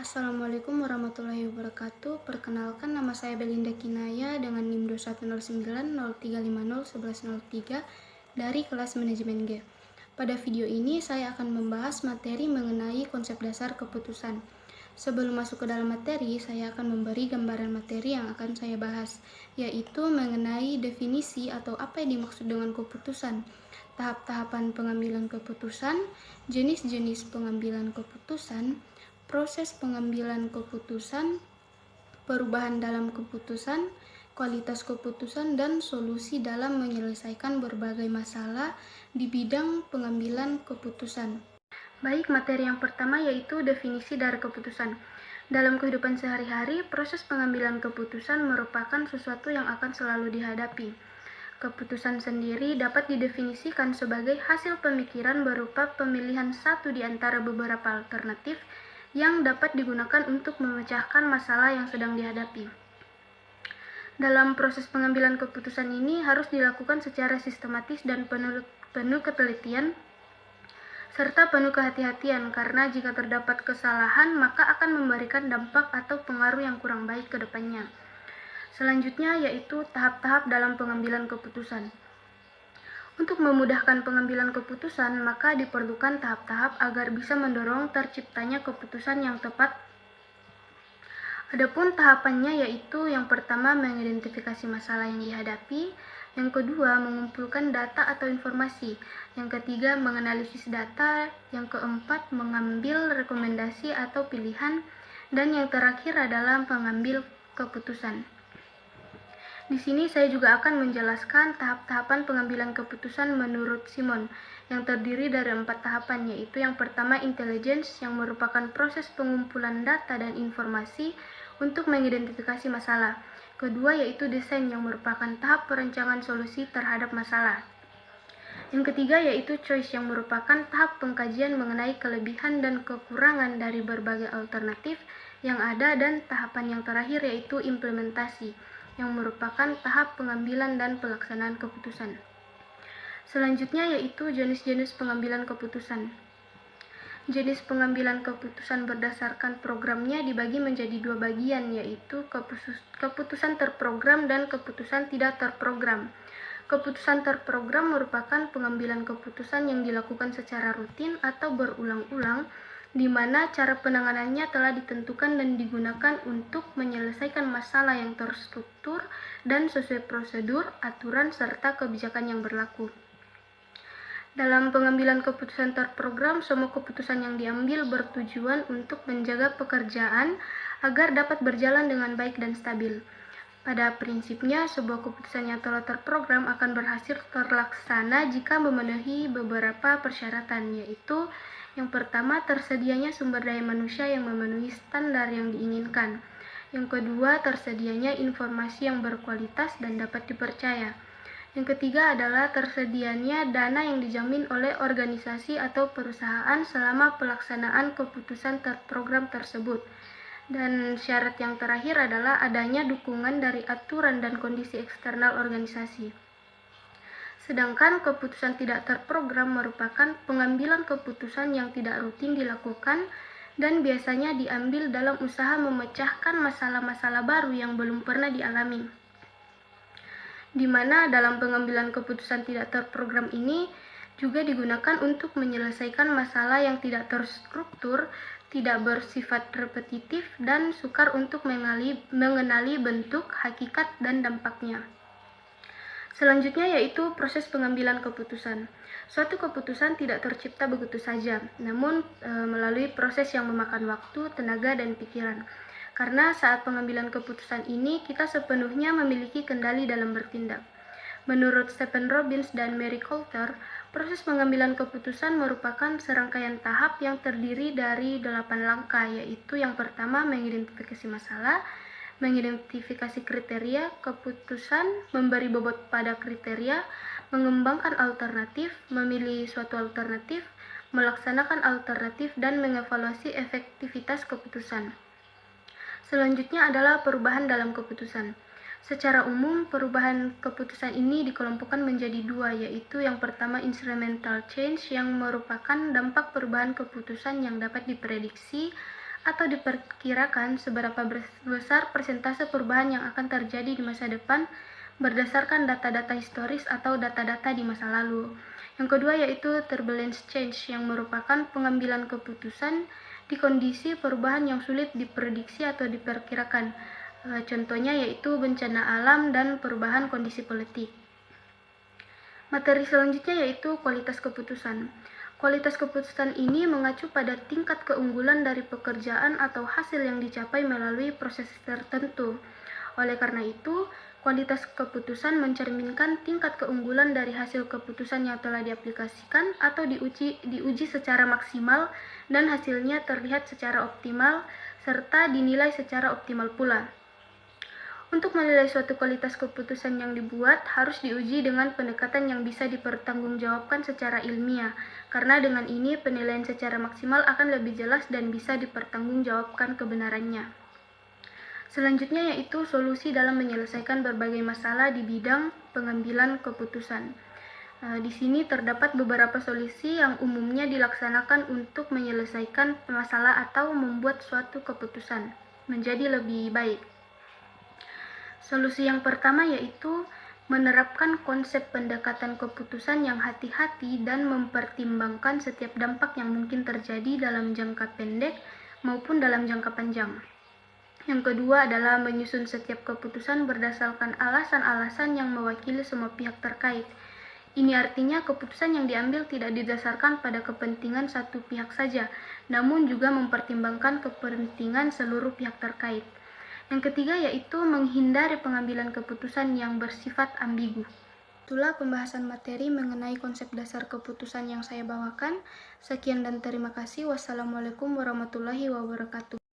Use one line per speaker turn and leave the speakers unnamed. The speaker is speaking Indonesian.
Assalamualaikum warahmatullahi wabarakatuh. Perkenalkan, nama saya Belinda Kinaya dengan NIM 210903501103 dari kelas manajemen G. Pada video ini saya akan membahas materi mengenai konsep dasar keputusan. Sebelum masuk ke dalam materi, saya akan memberi gambaran materi yang akan saya bahas, yaitu mengenai definisi atau apa yang dimaksud dengan keputusan, tahap-tahapan pengambilan keputusan, jenis-jenis pengambilan keputusan, proses pengambilan keputusan, perubahan dalam keputusan, kualitas keputusan, dan solusi dalam menyelesaikan berbagai masalah di bidang pengambilan keputusan. Baik, materi yang pertama yaitu definisi dari keputusan. Dalam kehidupan sehari-hari, proses pengambilan keputusan merupakan sesuatu yang akan selalu dihadapi. Keputusan sendiri dapat didefinisikan sebagai hasil pemikiran berupa pemilihan satu di antara beberapa alternatif yang dapat digunakan untuk memecahkan masalah yang sedang dihadapi. Dalam proses pengambilan keputusan ini harus dilakukan secara sistematis dan penuh ketelitian serta penuh kehati-hatian, karena jika terdapat kesalahan maka akan memberikan dampak atau pengaruh yang kurang baik ke depannya. Selanjutnya yaitu tahap-tahap dalam pengambilan keputusan. Untuk memudahkan pengambilan keputusan, maka diperlukan tahap-tahap agar bisa mendorong terciptanya keputusan yang tepat. Adapun tahapannya yaitu yang pertama mengidentifikasi masalah yang dihadapi, yang kedua mengumpulkan data atau informasi, yang ketiga menganalisis data, yang keempat mengambil rekomendasi atau pilihan, dan yang terakhir adalah mengambil keputusan. Di sini saya juga akan menjelaskan tahap-tahapan pengambilan keputusan menurut Simon, yang terdiri dari 4 tahapan, yaitu yang pertama intelligence, yang merupakan proses pengumpulan data dan informasi untuk mengidentifikasi masalah. Kedua yaitu desain, yang merupakan tahap perencanaan solusi terhadap masalah. Yang ketiga yaitu choice, yang merupakan tahap pengkajian mengenai kelebihan dan kekurangan dari berbagai alternatif yang ada, dan tahapan yang terakhir yaitu implementasi, yang merupakan tahap pengambilan dan pelaksanaan keputusan. Selanjutnya yaitu jenis-jenis pengambilan keputusan. Jenis pengambilan keputusan berdasarkan programnya dibagi menjadi 2 bagian, yaitu keputusan terprogram dan keputusan tidak terprogram. Keputusan terprogram merupakan pengambilan keputusan yang dilakukan secara rutin atau berulang-ulang, di mana cara penanganannya telah ditentukan dan digunakan untuk menyelesaikan masalah yang terstruktur dan sesuai prosedur, aturan, serta kebijakan yang berlaku. Dalam pengambilan keputusan terprogram, semua keputusan yang diambil bertujuan untuk menjaga pekerjaan agar dapat berjalan dengan baik dan stabil. Pada prinsipnya, sebuah keputusan yang telah terprogram akan berhasil terlaksana jika memenuhi beberapa persyaratan, yaitu yang pertama, tersedianya sumber daya manusia yang memenuhi standar yang diinginkan. Yang kedua, tersedianya informasi yang berkualitas dan dapat dipercaya. Yang ketiga adalah tersedianya dana yang dijamin oleh organisasi atau perusahaan selama pelaksanaan keputusan terprogram tersebut. Dan syarat yang terakhir adalah adanya dukungan dari aturan dan kondisi eksternal organisasi. Sedangkan keputusan tidak terprogram merupakan pengambilan keputusan yang tidak rutin dilakukan dan biasanya diambil dalam usaha memecahkan masalah-masalah baru yang belum pernah dialami. Di mana dalam pengambilan keputusan tidak terprogram ini juga digunakan untuk menyelesaikan masalah yang tidak terstruktur, tidak bersifat repetitif, dan sukar untuk mengenali bentuk, hakikat, dan dampaknya. Selanjutnya yaitu proses pengambilan keputusan. Suatu keputusan tidak tercipta begitu saja, namun melalui proses yang memakan waktu, tenaga, dan pikiran. Karena saat pengambilan keputusan ini kita sepenuhnya memiliki kendali dalam bertindak. Menurut Stephen Robbins dan Mary Coulter, proses pengambilan keputusan merupakan serangkaian tahap yang terdiri dari 8 langkah, yaitu yang pertama mengidentifikasi masalah, mengidentifikasi kriteria keputusan, memberi bobot pada kriteria, mengembangkan alternatif, memilih suatu alternatif, melaksanakan alternatif, dan mengevaluasi efektivitas keputusan. Selanjutnya adalah perubahan dalam keputusan. Secara umum, perubahan keputusan ini dikelompokkan menjadi 2, yaitu yang pertama instrumental change, yang merupakan dampak perubahan keputusan yang dapat diprediksi atau diperkirakan seberapa besar persentase perubahan yang akan terjadi di masa depan berdasarkan data-data historis atau data-data di masa lalu. Yang kedua yaitu turbulence change, yang merupakan pengambilan keputusan di kondisi perubahan yang sulit diprediksi atau diperkirakan. Contohnya yaitu bencana alam dan perubahan kondisi politik. Materi selanjutnya yaitu kualitas keputusan. Kualitas keputusan ini mengacu pada tingkat keunggulan dari pekerjaan atau hasil yang dicapai melalui proses tertentu. Oleh karena itu, kualitas keputusan mencerminkan tingkat keunggulan dari hasil keputusan yang telah diaplikasikan atau diuji secara maksimal dan hasilnya terlihat secara optimal serta dinilai secara optimal pula. Untuk menilai suatu kualitas keputusan yang dibuat harus diuji dengan pendekatan yang bisa dipertanggungjawabkan secara ilmiah, karena dengan ini penilaian secara maksimal akan lebih jelas dan bisa dipertanggungjawabkan kebenarannya. Selanjutnya yaitu solusi dalam menyelesaikan berbagai masalah di bidang pengambilan keputusan. Di sini terdapat beberapa solusi yang umumnya dilaksanakan untuk menyelesaikan masalah atau membuat suatu keputusan menjadi lebih baik. Solusi yang pertama yaitu menerapkan konsep pendekatan keputusan yang hati-hati dan mempertimbangkan setiap dampak yang mungkin terjadi dalam jangka pendek maupun dalam jangka panjang. Yang kedua adalah menyusun setiap keputusan berdasarkan alasan-alasan yang mewakili semua pihak terkait. Ini artinya keputusan yang diambil tidak didasarkan pada kepentingan satu pihak saja, namun juga mempertimbangkan kepentingan seluruh pihak terkait. Yang ketiga yaitu menghindari pengambilan keputusan yang bersifat ambigu. Itulah pembahasan materi mengenai konsep dasar keputusan yang saya bawakan. Sekian dan terima kasih. Wassalamualaikum warahmatullahi wabarakatuh.